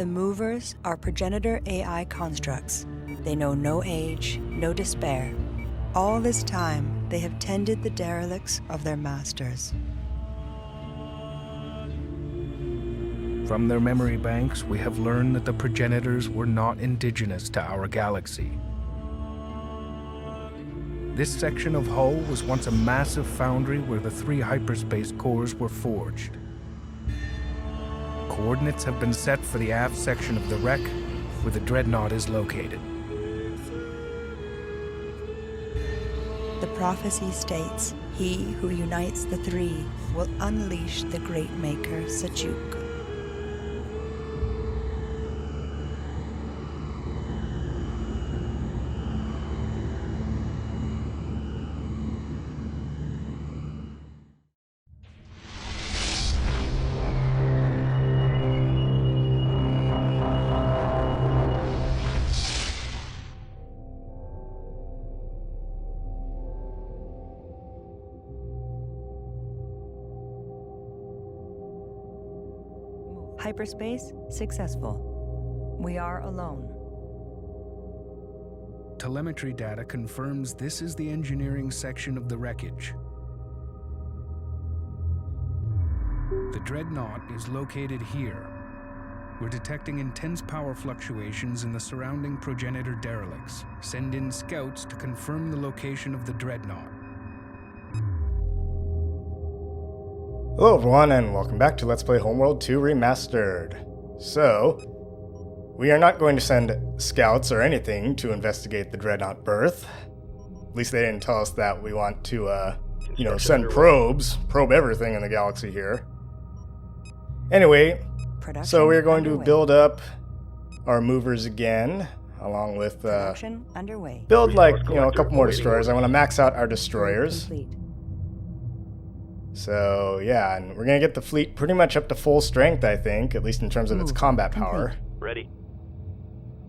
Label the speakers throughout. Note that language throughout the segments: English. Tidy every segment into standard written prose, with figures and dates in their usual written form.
Speaker 1: The movers are Progenitor AI constructs. They know no age, no despair. All this time, they have tended the derelicts of their masters.
Speaker 2: From their memory banks, we have learned that the progenitors were not indigenous to our galaxy. This section of hull was once a massive foundry where the 3 hyperspace cores were forged. Coordinates have been set for the aft section of the wreck, where the Dreadnought is located.
Speaker 1: The prophecy states, he who unites the 3 will unleash the great maker Sajuuk. Hyperspace successful. We are alone.
Speaker 2: Telemetry data confirms this is the engineering section of the wreckage. The Dreadnought is located here. We're detecting intense power fluctuations in the surrounding Progenitor derelicts. Send in scouts to confirm the location of the Dreadnought.
Speaker 3: Hello everyone, and welcome back to Let's Play Homeworld 2 Remastered. So, we are not going to send scouts or anything to investigate the Dreadnought Berth. At least they didn't tell us that. We want to, send probes, probe everything in the galaxy here. Anyway, so we're going to build up our movers again, along with, build like, a couple more destroyers. I want to max out our destroyers. So, yeah, and we're going to get the fleet pretty much up to full strength, I think, at least in terms of its combat power.
Speaker 4: Ready.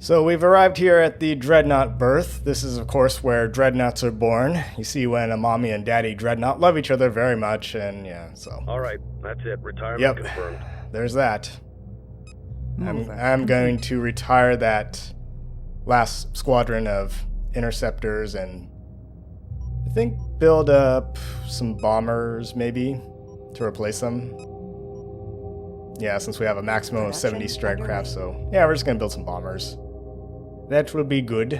Speaker 3: So we've arrived here at the Dreadnought Berth. This is, of course, where Dreadnoughts are born. You see when a mommy and daddy Dreadnought love each other very much, and yeah, so...
Speaker 4: Alright, that's it. Retirement confirmed.
Speaker 3: There's that. I'm going to retire that last squadron of interceptors and I think build up some bombers, maybe, to replace them. Yeah, since we have a maximum of 70 strike craft, so yeah, we're just going to build some bombers. That will be good.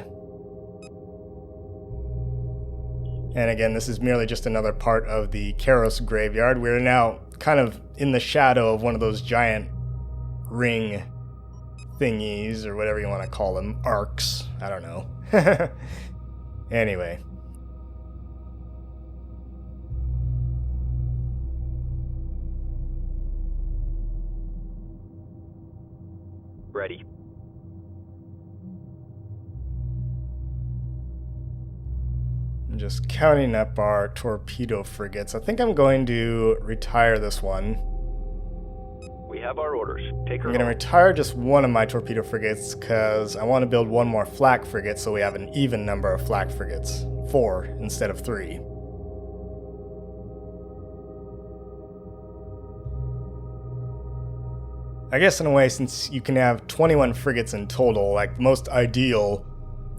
Speaker 3: And again, this is merely just another part of the Karos graveyard. We're now kind of in the shadow of one of those giant ring thingies, or whatever you want to call them. Arcs. I don't know. Anyway.
Speaker 4: Ready.
Speaker 3: I'm just counting up our torpedo frigates. I think I'm going to retire this one.
Speaker 4: We have our orders. Take her
Speaker 3: I'm going to retire just one of my torpedo frigates because I want to build one more flak frigate so we have an even number of flak frigates. 4 instead of 3. I guess in a way, since you can have 21 frigates in total, like the most ideal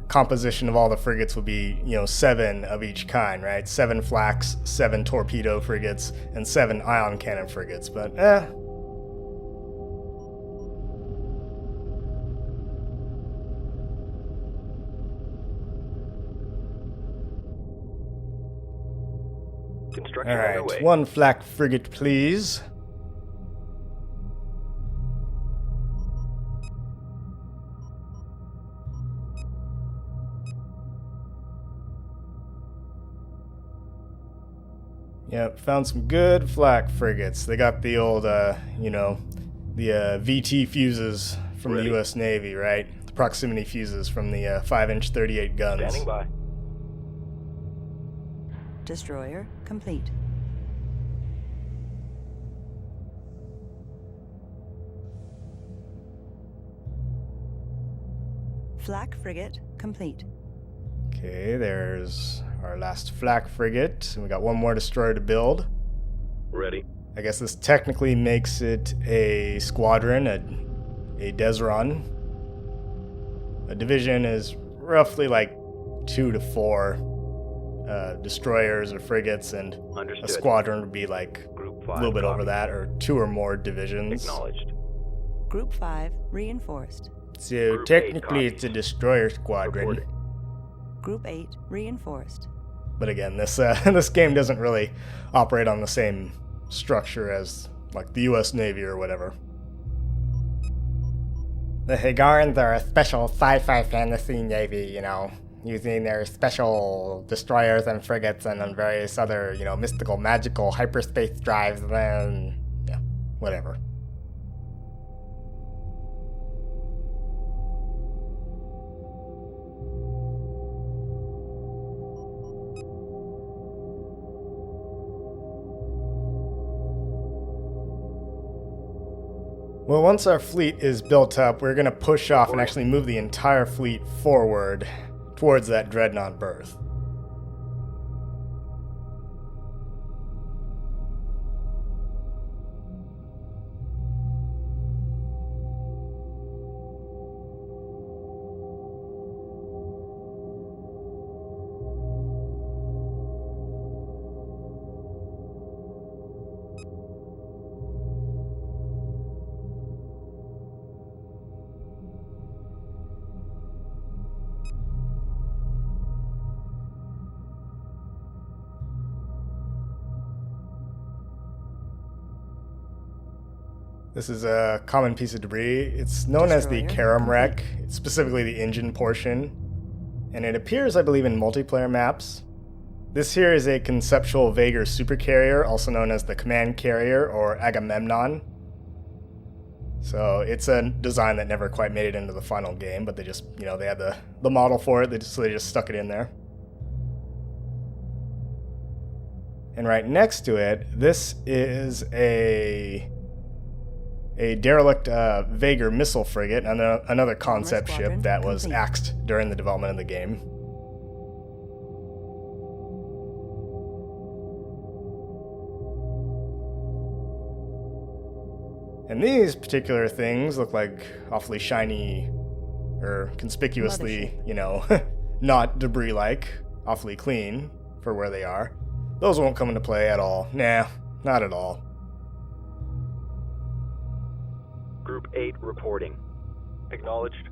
Speaker 3: composition of all the frigates would be, 7 of each kind, right? 7 flaks, 7 torpedo frigates, and 7 ion cannon frigates, but
Speaker 4: Construction
Speaker 3: Alright,
Speaker 4: underway.
Speaker 3: 1 flak frigate, please. Yep, found some good flak frigates. They got the old, the VT fuses from the U.S. Navy, right? The proximity fuses from the 5-inch 38 guns.
Speaker 4: Standing by.
Speaker 1: Destroyer complete. Flak frigate complete.
Speaker 3: Okay, there's our last flak frigate, and we got one more destroyer to build.
Speaker 4: Ready.
Speaker 3: I guess this technically makes it a squadron, a Desron. A division is roughly like 2 to 4 destroyers or frigates, and
Speaker 4: Understood.
Speaker 3: a squadron would be like
Speaker 4: Group
Speaker 3: a
Speaker 4: 5.
Speaker 3: little bit over
Speaker 4: copy.
Speaker 3: that, or 2 or more divisions.
Speaker 4: Acknowledged.
Speaker 1: Group 5 reinforced.
Speaker 3: So
Speaker 4: Group
Speaker 3: technically
Speaker 4: 8
Speaker 3: it's a destroyer squadron.
Speaker 4: Reporting.
Speaker 1: Group 8 reinforced.
Speaker 3: But again, this this game doesn't really operate on the same structure as like the US Navy or whatever. The Higarans are a special sci-fi fantasy navy, you know, using their special destroyers and frigates and various other, you know, mystical, magical hyperspace drives, and yeah, whatever. Well, once our fleet is built up, we're going to push off and actually move the entire fleet forward towards that Dreadnought berth. This is a common piece of debris. It's known as the
Speaker 1: Destroyer
Speaker 3: Karam wreck, it's specifically the engine portion, and it appears, I believe, in multiplayer maps. This here is a conceptual Vaeger supercarrier, also known as the Command Carrier or Agamemnon. So it's a design that never quite made it into the final game, but they just, you know, they had the model for it, so they just stuck it in there. And right next to it, this is a derelict Vaeger missile frigate, and another concept ship
Speaker 1: squadron
Speaker 3: that was
Speaker 1: complete.
Speaker 3: axed during the development of the game. And these particular things look like awfully shiny, or conspicuously,
Speaker 1: Mothership.
Speaker 3: you know, not debris-like, awfully clean for where they are. Those won't come into play at all. Nah, not at all.
Speaker 4: Group 8 reporting. Acknowledged.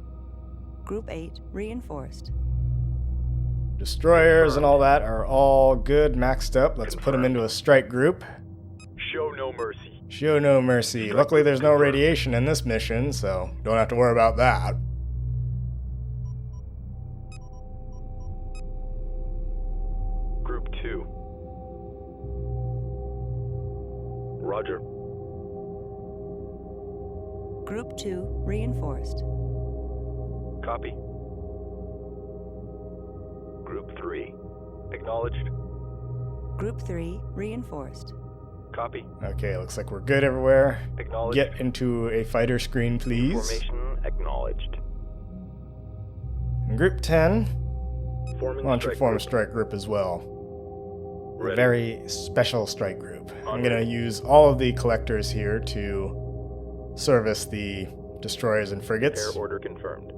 Speaker 1: Group 8 reinforced.
Speaker 3: Destroyers and all that are all good, maxed up. Let's put them into a strike group.
Speaker 4: Show no mercy.
Speaker 3: Show no mercy. Luckily there's no radiation in this mission, so don't have to worry about that.
Speaker 4: Group 2. Roger.
Speaker 1: Group 2 reinforced.
Speaker 4: Copy. Group 3. Acknowledged.
Speaker 1: Group 3 reinforced.
Speaker 4: Copy.
Speaker 3: Okay, looks like we're good everywhere.
Speaker 4: Acknowledged.
Speaker 3: Get into a fighter screen, please.
Speaker 4: Formation acknowledged.
Speaker 3: And Group 10,
Speaker 4: Forming
Speaker 3: why don't you
Speaker 4: strike
Speaker 3: form a
Speaker 4: group.
Speaker 3: strike group as well? A
Speaker 4: Ready.
Speaker 3: very special strike group. I'm
Speaker 4: On
Speaker 3: going to
Speaker 4: ready.
Speaker 3: use all of the collectors here to service the destroyers and frigates.
Speaker 4: Air order confirmed.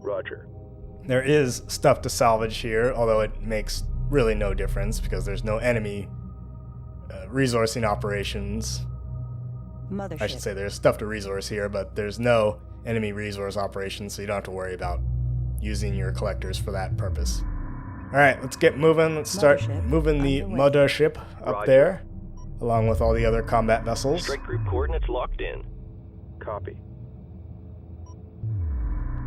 Speaker 4: Roger.
Speaker 3: There is stuff to salvage here, although it makes really no difference because there's no enemy resourcing operations.
Speaker 1: Mothership.
Speaker 3: I should say there's stuff to resource here, but there's no enemy resource operations, so you don't have to worry about using your collectors for that purpose. Alright, let's get moving. Let's start
Speaker 1: Mothership
Speaker 3: moving the
Speaker 1: underway.
Speaker 3: mothership up
Speaker 4: Roger.
Speaker 3: there, along with all the other combat vessels.
Speaker 4: Strike group coordinates locked in. Copy.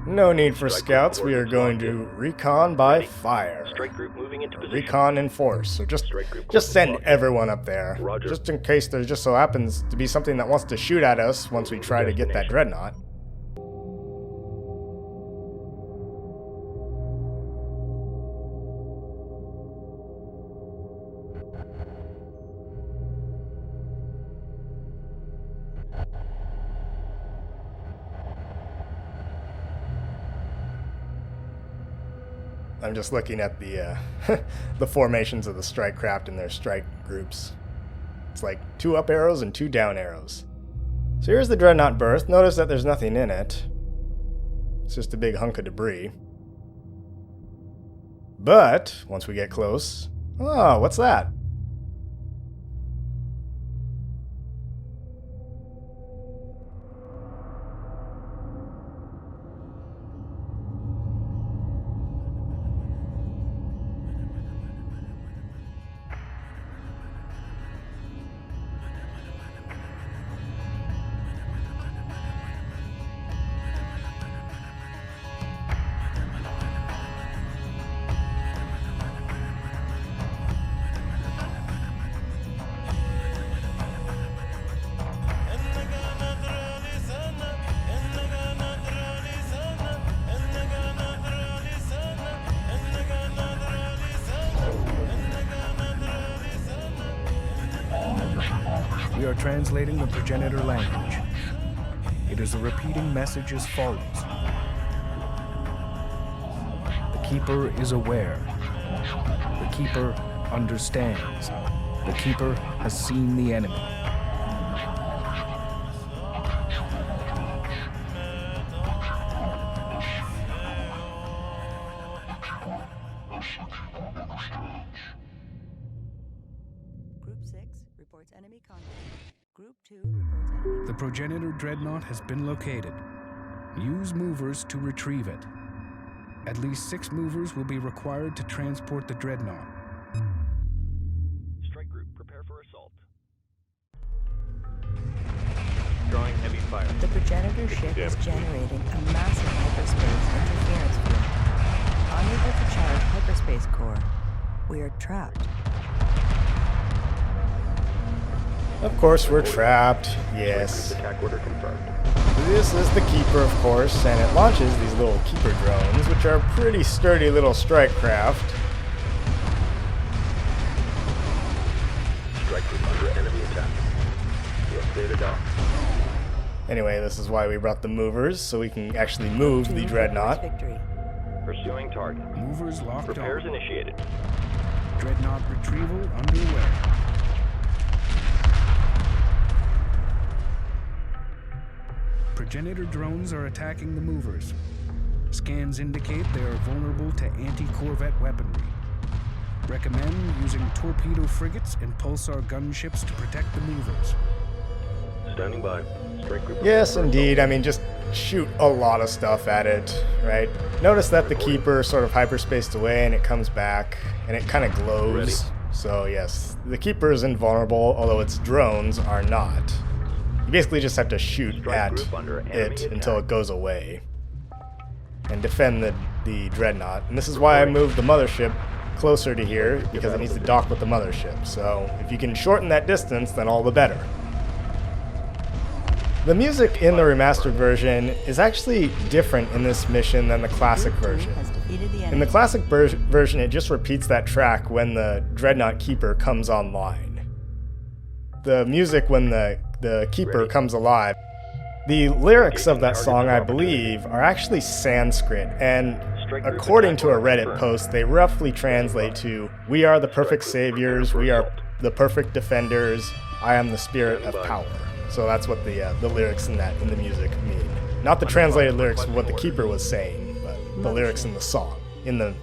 Speaker 3: No need for
Speaker 4: Strike group
Speaker 3: scouts. We are
Speaker 4: coordinates
Speaker 3: going
Speaker 4: locked
Speaker 3: to recon by
Speaker 4: Ready.
Speaker 3: fire.
Speaker 4: Strike group moving into position.
Speaker 3: Recon in force. So just
Speaker 4: Strike group
Speaker 3: send
Speaker 4: coordinates locked in.
Speaker 3: everyone up there.
Speaker 4: Roger.
Speaker 3: Just in case there just so happens to be something that wants to shoot at us once we try to get that dreadnought. I'm just looking at the the formations of the strike craft and their strike groups. It's like 2 up arrows and 2 down arrows. So here's the Dreadnought Berth. Notice that there's nothing in it. It's just a big hunk of debris. But, once we get close... Oh, what's that?
Speaker 2: We are translating the Progenitor language. It is a repeating message as follows. The Keeper is aware. The Keeper understands. The Keeper has seen the enemy.
Speaker 1: Group 6 reports enemy contact. Group 2 reports enemy.
Speaker 2: The Progenitor Dreadnought has been located. Use movers to retrieve it. At least 6 movers will be required to transport the Dreadnought.
Speaker 4: Strike group, prepare for assault. Drawing heavy fire.
Speaker 1: The Progenitor ship is generating a massive hyperspace interference field. Unable to charge hyperspace core. We are trapped.
Speaker 3: Of course, we're trapped. Yes.
Speaker 4: Attack order confirmed.
Speaker 3: This is the Keeper, of course, and it launches these little Keeper drones, which are pretty sturdy little strike craft.
Speaker 4: Strike group under enemy attack. Yes, data down.
Speaker 3: Anyway, this is why we brought the movers, so we can actually move the Dreadnought.
Speaker 1: Victory.
Speaker 4: Pursuing target.
Speaker 2: Movers locked
Speaker 4: Repairs
Speaker 2: on.
Speaker 4: initiated.
Speaker 2: Dreadnought retrieval underway. Progenitor drones are attacking the movers. Scans indicate they are vulnerable to anti-corvette weaponry. Recommend using torpedo frigates and pulsar gunships to protect the movers.
Speaker 4: Standing by. Strike group.
Speaker 3: Yes, indeed. I mean, just shoot a lot of stuff at it, right? Notice that the Keeper sort of hyperspaced away and it comes back and it kind of glows.
Speaker 4: Ready.
Speaker 3: So yes, the Keeper is invulnerable, although its drones are not. You basically just have to shoot
Speaker 4: Strike
Speaker 3: at
Speaker 4: group under enemy
Speaker 3: it until
Speaker 4: attack.
Speaker 3: it goes away. And defend the Dreadnought. And this is why I moved the mothership closer to here, because it needs to dock with the mothership. So if you can shorten that distance, then all the better. The music in the remastered version is actually different in this mission than the classic
Speaker 1: Group 2
Speaker 3: version.
Speaker 1: has defeated the
Speaker 3: In
Speaker 1: enemy.
Speaker 3: the classic version, it just repeats that track when the Dreadnought Keeper comes online. The music when the Keeper comes alive, the lyrics of that song, I believe, are actually Sanskrit, and according to a Reddit post, they roughly translate to, "We are the perfect saviors, we are the perfect defenders, I am the spirit of power." So that's what the lyrics in the music mean. Not the translated lyrics of what the Keeper was saying, but the lyrics in the song, in the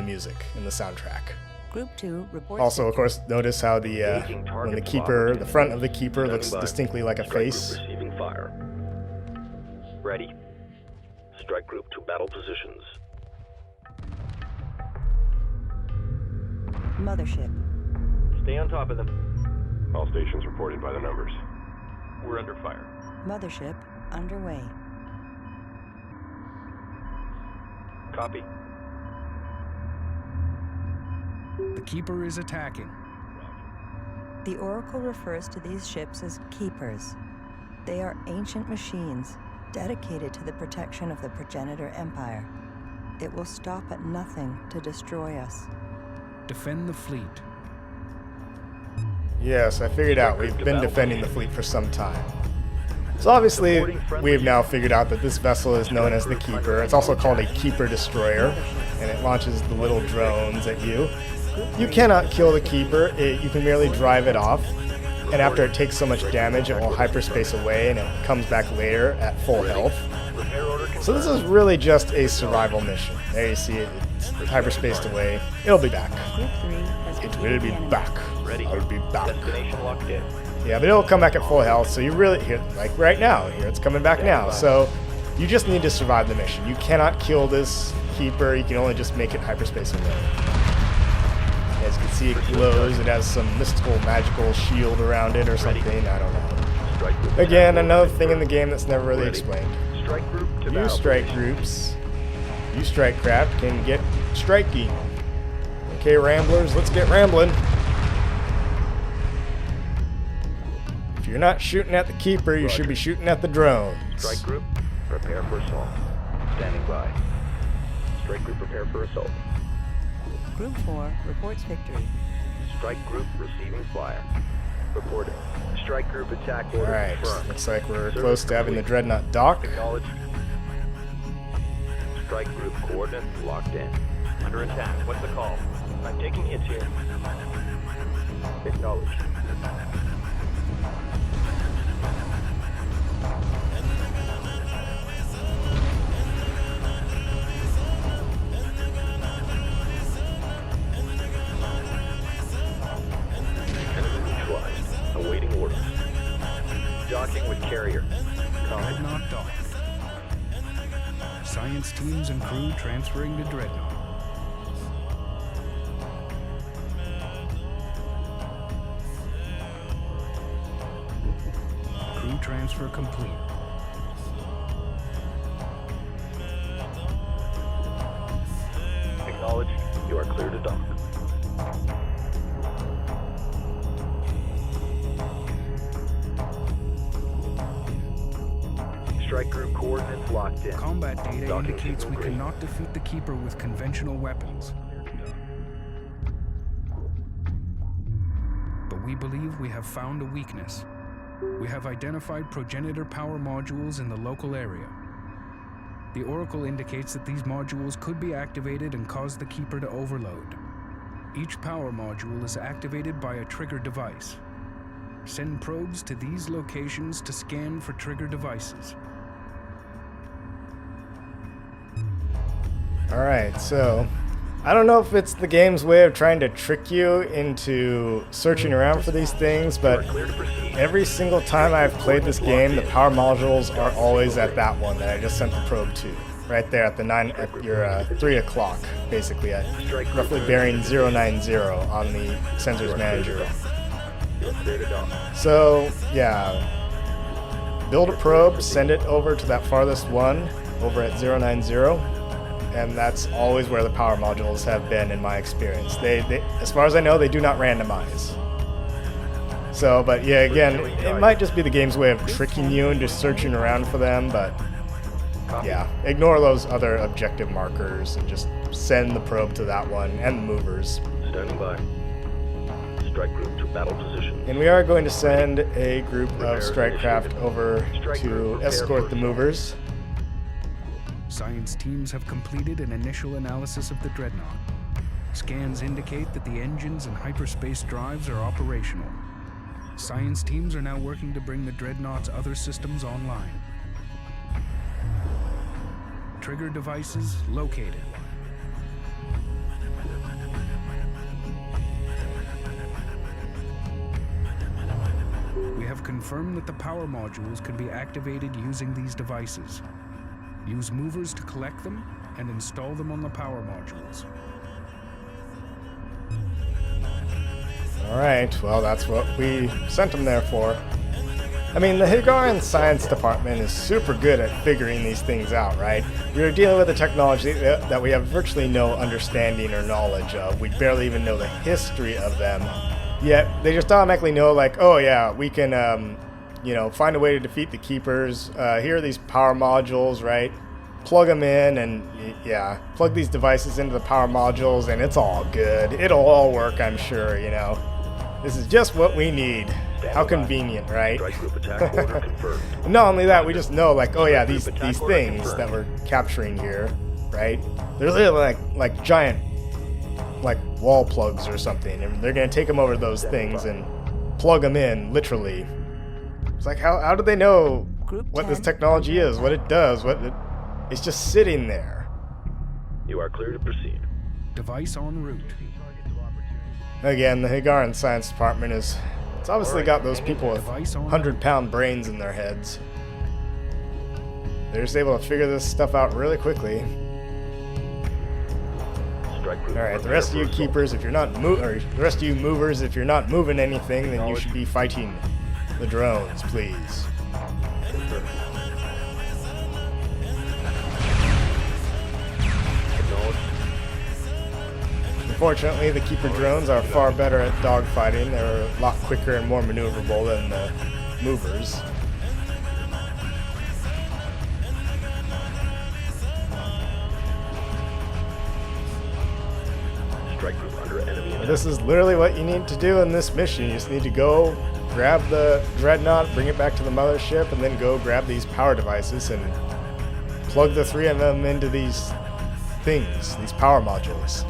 Speaker 3: music, in the soundtrack.
Speaker 1: Group 2 reports
Speaker 3: Also, of course, notice how the
Speaker 4: Engaging target
Speaker 3: when the Keeper, the front of the Keeper
Speaker 4: Standing
Speaker 3: looks
Speaker 4: by.
Speaker 3: distinctly like a
Speaker 4: Strike
Speaker 3: face.
Speaker 4: Group receiving fire. Ready. Strike group to battle positions.
Speaker 1: Mothership.
Speaker 4: Stay on top of them. All stations reported by the numbers. We're under fire.
Speaker 1: Mothership underway.
Speaker 4: Copy.
Speaker 2: The Keeper is attacking.
Speaker 1: The Oracle refers to these ships as Keepers. They are ancient machines dedicated to the protection of the Progenitor Empire. It will stop at nothing to destroy us.
Speaker 2: Defend the fleet.
Speaker 3: Yes, I figured out. We've been defending the fleet for some time. So obviously, we've now figured out that this vessel is known as the Keeper. It's also called a Keeper Destroyer, and it launches the little drones at you. You cannot kill the Keeper, you can merely drive it off. and after it takes so much damage, it will hyperspace away, and it comes back later at full health. So this is really just a survival mission. There you see it, it's hyperspaced away. It'll be back. It will be back. I'll be back. Yeah, but it'll come back at full health, so you really, here, like right now, here it's coming back now. So you just need to survive the mission. You cannot kill this keeper, you can only just make it hyperspace away. As you can see, it glows, it has some mystical, magical shield around it or something, I don't know. Again, another thing in the game that's never really explained. You strike groups, you strike craft can get strikey. Okay, Ramblers, let's get rambling. If you're not shooting at the keeper, you should be shooting at the drones.
Speaker 4: Strike group, prepare for assault. Standing by. Strike group, prepare for assault.
Speaker 1: Group 4 reports victory.
Speaker 4: Strike group receiving fire. Reporting. Strike group attack order
Speaker 3: Alright,
Speaker 4: confirmed.
Speaker 3: looks like we're
Speaker 4: Service
Speaker 3: close to having the
Speaker 4: complete.
Speaker 3: Dreadnought dock.
Speaker 4: Acknowledged. Strike group coordinates locked in. Under attack. What's the call? I'm taking hits here. Acknowledged. Enemy neutralized. Awaiting orders. Docking with carrier.
Speaker 2: Dreadnought docked. Science teams and crew transferring to Dreadnought. Crew transfer complete.
Speaker 4: Acknowledged. You are clear to dock. Strike group coordinates locked in.
Speaker 2: Combat data
Speaker 4: Docking
Speaker 2: indicates
Speaker 4: signal
Speaker 2: we
Speaker 4: green.
Speaker 2: cannot defeat the Keeper with conventional weapons. But we believe we have found a weakness. We have identified progenitor power modules in the local area. The Oracle indicates that these modules could be activated and cause the Keeper to overload. Each power module is activated by a trigger device. Send probes to these locations to scan for trigger devices.
Speaker 3: Alright, so I don't know if it's the game's way of trying to trick you into searching around for these things, but every single time I've played this game, the power modules are always at that one that I just sent the probe to. Right there at the 3 o'clock, basically, at roughly bearing 090 on the sensors manager. So, yeah, build a probe, send it over to that farthest one, over at 090. And that's always where the power modules have been in my experience. They, as far as I know, they do not randomize. So, but yeah, again, it might just be the game's way of tricking you into searching around for them, but yeah, ignore those other objective markers and just send the probe to that one and the movers.
Speaker 4: Standing by. Strike group to battle position.
Speaker 3: And we are going to send a group of strike craft over to escort the movers.
Speaker 2: Science teams have completed an initial analysis of the Dreadnought. Scans indicate that the engines and hyperspace drives are operational. Science teams are now working to bring the Dreadnought's other systems online. Trigger devices located. We have confirmed that the power modules can be activated using these devices. Use movers to collect them and install them on the power modules.
Speaker 3: Alright, well that's what we sent them there for. I mean, the Higaran Science Department is super good at figuring these things out, right? We are dealing with a technology that we have virtually no understanding or knowledge of. We barely even know the history of them. Yet, they just automatically know, like, oh yeah, we can, find a way to defeat the Keepers. Here are these power modules, right? Plug them in and, yeah, plug these devices into the power modules and it's all good. It'll all work, I'm sure, This is just what we need. How convenient, right? Not only that, we just know, like, oh yeah, these things that we're capturing here, right? They're literally like giant, like, wall plugs or something, and they're gonna take them over those things and plug them in, literally. It's like, how do they know
Speaker 1: Group
Speaker 3: what this
Speaker 1: 10,
Speaker 3: technology is, what it does, it's just sitting there.
Speaker 4: You are clear to proceed.
Speaker 2: Device en route.
Speaker 3: Again, the Higaran Science Department it's obviously got those people with 100-pound brains in their heads. They're just able to figure this stuff out really quickly. Alright, the rest of you keepers, if you're not the rest of you movers, if you're not moving anything, then you should be fighting the drones, please. Unfortunately, the Keeper drones are far better at dogfighting. They're a lot quicker and more maneuverable than the movers.
Speaker 4: Strike group under enemy attack.
Speaker 3: This is literally what you need to do in this mission. You just need to go grab the Dreadnought, bring it back to the mothership, and then go grab these power devices and plug the 3 of them into these things, these power modules.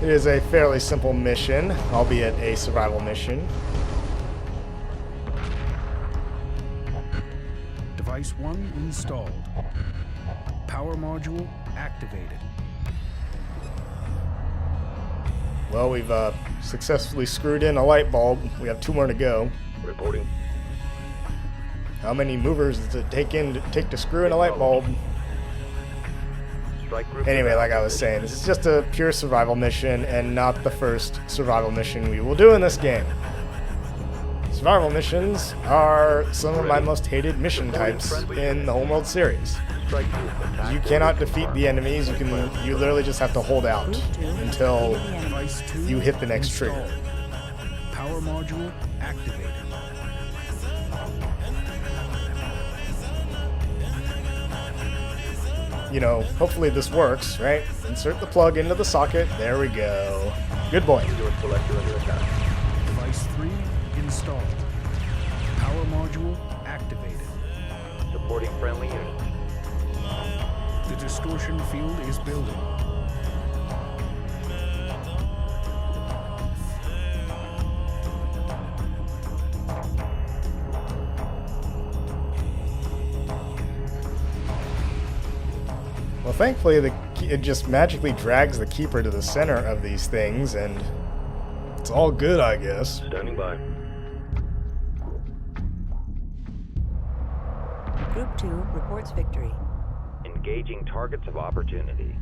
Speaker 3: It is a fairly simple mission, albeit a survival mission.
Speaker 2: Device 1 installed. Power module activated.
Speaker 3: Well, we've successfully screwed in a light bulb. We have 2 more to go.
Speaker 4: Reporting.
Speaker 3: How many movers does it take to screw in a light bulb?
Speaker 4: Strike group.
Speaker 3: Anyway, like I was saying, this is just a pure survival mission and not the first survival mission we will do in this game. Survival missions are some of my most hated mission types in the Homeworld series.
Speaker 4: Strike group attack.
Speaker 3: You cannot defeat the enemies, you literally just have to hold out until
Speaker 2: Device 2
Speaker 3: you hit the next trigger.
Speaker 2: installed. Power module activated.
Speaker 3: You know, hopefully this works, right? Insert the plug into the socket. There we go. Good boy.
Speaker 4: Resource selector under attack.
Speaker 2: Device 3 installed. Power module activated.
Speaker 4: Supporting friendly units.
Speaker 2: The distortion field is building.
Speaker 3: Well, thankfully, it just magically drags the Keeper to the center of these things, and it's all good, I guess.
Speaker 4: Standing by.
Speaker 1: Group 2 reports victory.
Speaker 4: Engaging targets of opportunity.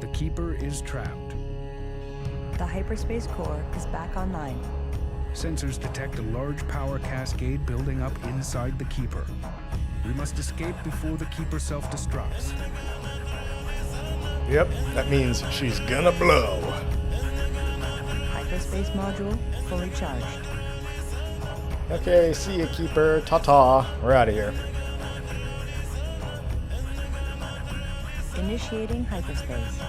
Speaker 2: The Keeper is trapped.
Speaker 1: The hyperspace core is back online.
Speaker 2: Sensors detect a large power cascade building up inside the Keeper. We must escape before the Keeper self-destructs.
Speaker 3: Yep, that means she's gonna blow.
Speaker 1: Hyperspace module fully charged.
Speaker 3: Okay, see ya, Keeper. Ta-ta. We're out of here.
Speaker 1: Initiating hyperspace.